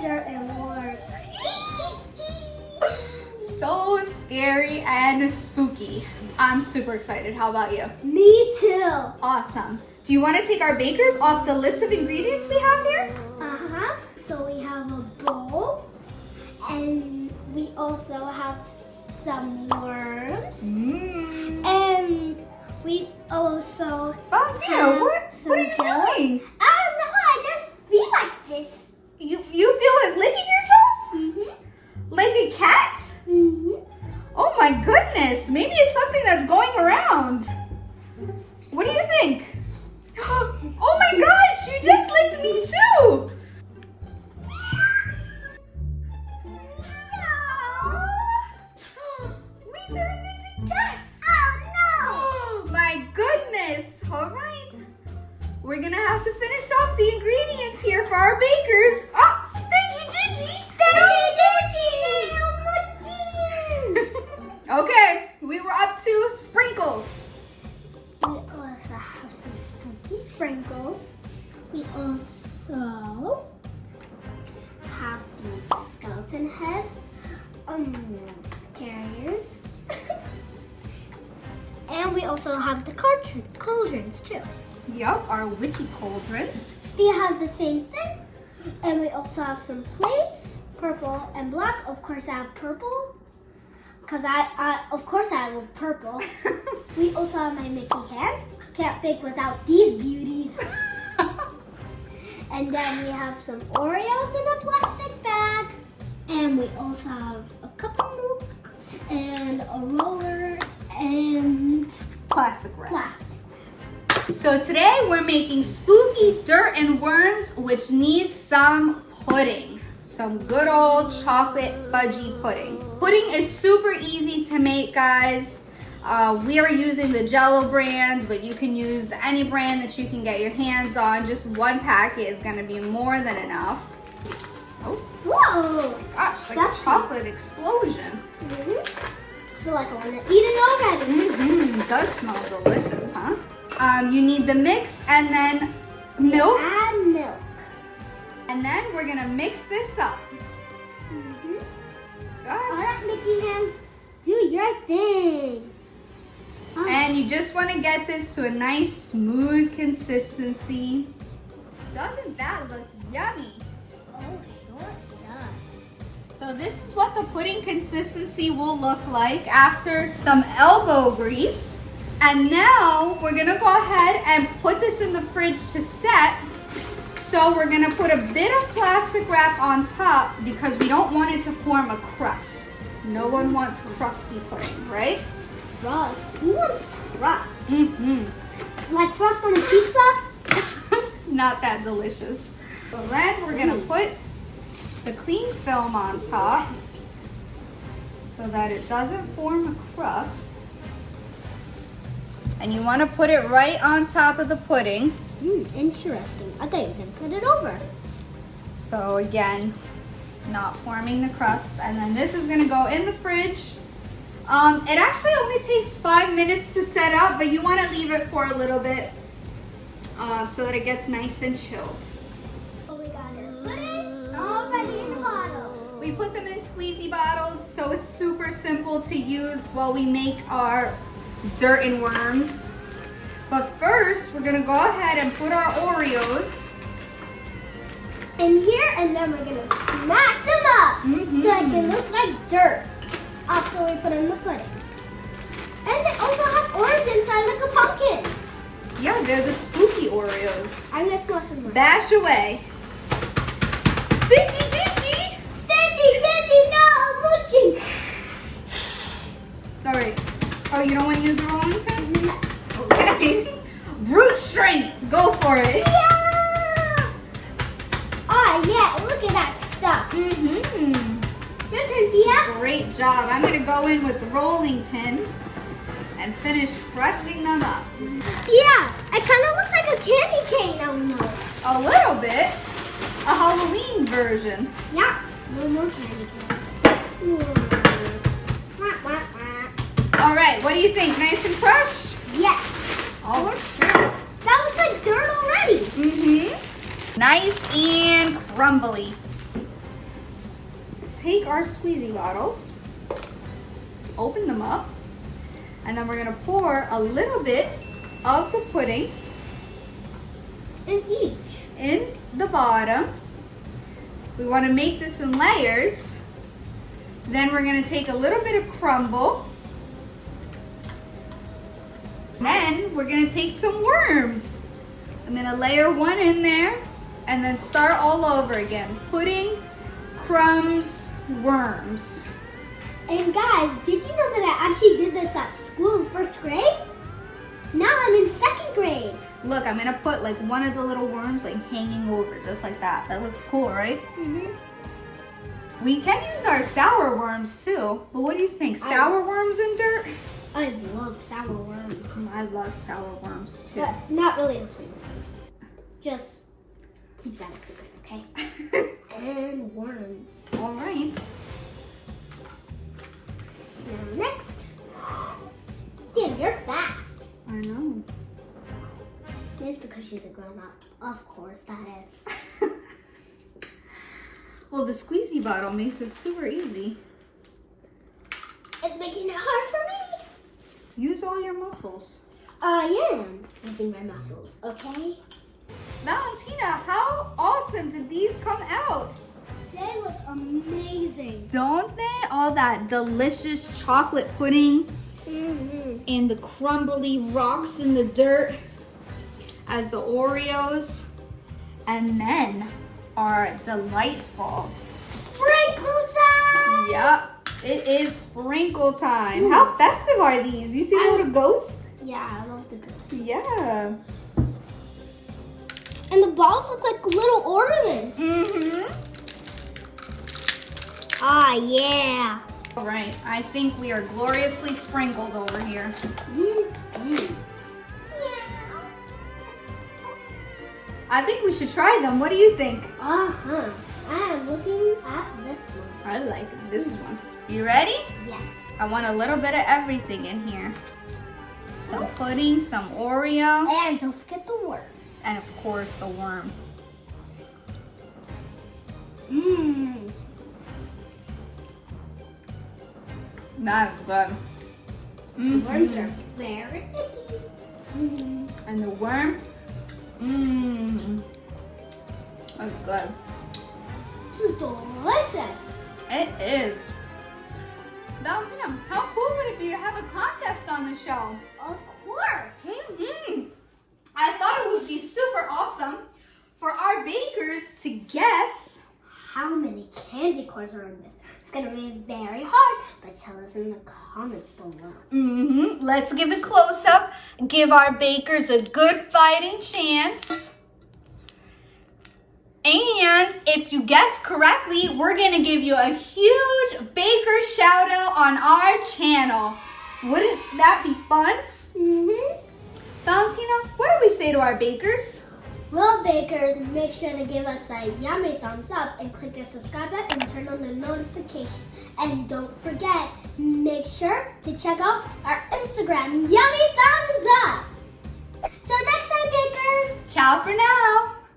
dirt and worm. So scary and spooky. I'm super excited. How about you? Me too. Awesome. Do you want to take our bakers off the list of ingredients we have here? Uh-huh. So we have a bowl, and we also have some worms, and we also Valentino, what are you Jell-o. doing? I don't know. I just feel like this. You feel it licking yourself? Mhm. Like a cat? Mhm. Oh my goodness. Maybe it's something that's going around. What do you think? Oh my gosh, you just licked me too. We turned into cats. Oh no! My goodness. All right. We're going to have to finish off the ingredients here for our bakers. Oh, Stingy Gingy. Okay, we were up to sprinkles. We also have some spooky sprinkles. We also have these skeleton head carriers. And we also have the cauldrons too. Yup, our witchy cauldrons. They have the same thing. And we also have some plates, purple and black. Of course I have purple. Because of course I love purple. We also have my Mickey hand. Can't bake without these beauties. And then we have some Oreos in a plastic bag. And we also have a cup of milk and a roller and Plastic wrap. plastic. So today we're making spooky dirt and worms, which needs some pudding. Some good old chocolate fudgy pudding. Pudding is super easy to make, guys. We are using the Jell-o brand, but you can use any brand that you can get your hands on. Just one packet is gonna be more than enough. Oh, Whoa! gosh, like That's a chocolate explosion. I feel like I want to eat it already. It does smell delicious, huh? You need the mix and then milk. Add milk. And then we're gonna mix this up. All right, Mickey hand, do your thing. And you just want to get this to a nice smooth consistency. Doesn't that look yummy? Oh, sure it does. So this is what the pudding consistency will look like after some elbow grease. And now we're gonna go ahead and put this in the fridge to set. So we're gonna put a bit of plastic wrap on top because we don't want it to form a crust. No one wants crusty pudding, right? Crust. Who wants crust? Like crust on a pizza? Not that delicious. So then we're gonna put the clean film on top so that it doesn't form a crust. And you want to put it right on top of the pudding. Interesting. I thought you can put it over. So again, not forming the crust. And then this is gonna go in the fridge. It actually only takes 5 minutes to set up, but you want to leave it for a little bit so that it gets nice and chilled. Oh, we got it. Put it already in the bottle. We put them in squeezy bottles, so it's super simple to use while we make our dirt and worms. But first, we're gonna go ahead and put our Oreos in here, and then we're gonna smash them up so it can look like dirt after we put in the pudding. And they also have orange inside like a pumpkin. Yeah, they're the spooky Oreos. I'm gonna smash them up. Bash away. Stingy Gingy! Stingy, Gingy, no, mooching. All right. Oh, you don't want to use the rolling pin? No. Okay. Brute strength. Go for it. Yeah! Oh, yeah, look at that stuff. Your turn, Thea. Great job. I'm going to go in with the rolling pin and finish crushing them up. Yeah, it kind of looks like a candy cane almost. A little bit. A Halloween version. Yeah, no more candy cane. All right, what do you think? Nice and crushed? Yes. Oh, For sure. That looks like dirt already. Nice and crumbly. take our squeezy bottles, open them up, and then we're gonna pour a little bit of the pudding in each. In the bottom. We want to make this in layers. Then we're going to take a little bit of crumble. Then we're going to take some worms. I'm going to layer one in there and then start all over again. Pudding, crumbs, worms. And guys, did you know that I actually did this at school in 1st grade? Now I'm in 2nd grade. Look, I'm gonna put like one of the little worms like hanging over, just like that. That looks cool, right? Mm-hmm. We can use our sour worms too. But what do you think? Sour worms in dirt? I love sour worms. I love sour worms too. But not really the plain worms. Just keep that a secret, okay? And worms. All right. Now next. Yeah, you're fast. I know. It's because she's a grown-up. Of course, that is. Well, the squeezy bottle makes it super easy. It's making it hard for me. Use all your muscles. I am using my muscles, okay? Valentina, how awesome did these come out? They look amazing. Don't they? All that delicious chocolate pudding Mm-hmm. and the crumbly rocks in the dirt as the Oreos, and then our delightful Sprinkle time! Yep, it is sprinkle time. How festive are these? You see the little ghosts? Yeah, I love the ghosts. Yeah. And the balls look like little ornaments. Mm-hmm. Ah, yeah. All right, I think we are gloriously sprinkled over here. Mm-hmm. I think we should try them. What do you think? Uh-huh. I am looking at this one. I like this one. You ready? Yes. I want a little bit of everything in here. Some pudding, some Oreo, And don't forget the worm. and of course the worm. Mmm. That's good. Worms are very picky. Mm. And the worm, that's good. This is delicious. It is. Valentina, how cool would it be to have a contest on the show? Of course. I thought it would be super awesome for our bakers to guess. How many candy corns are in this? It's gonna be very hard, but tell us in the comments below. Let's give a close-up. Give our bakers a good fighting chance. And if you guess correctly, we're gonna give you a huge baker shout out on our channel. Wouldn't that be fun? Valentina, what do we say to our bakers? Well, bakers, make sure to give us a yummy thumbs up and click the subscribe button and turn on the notification. And don't forget, make sure to check out our Instagram, Yummy Thumbs Up. Till next time, bakers. Ciao for now.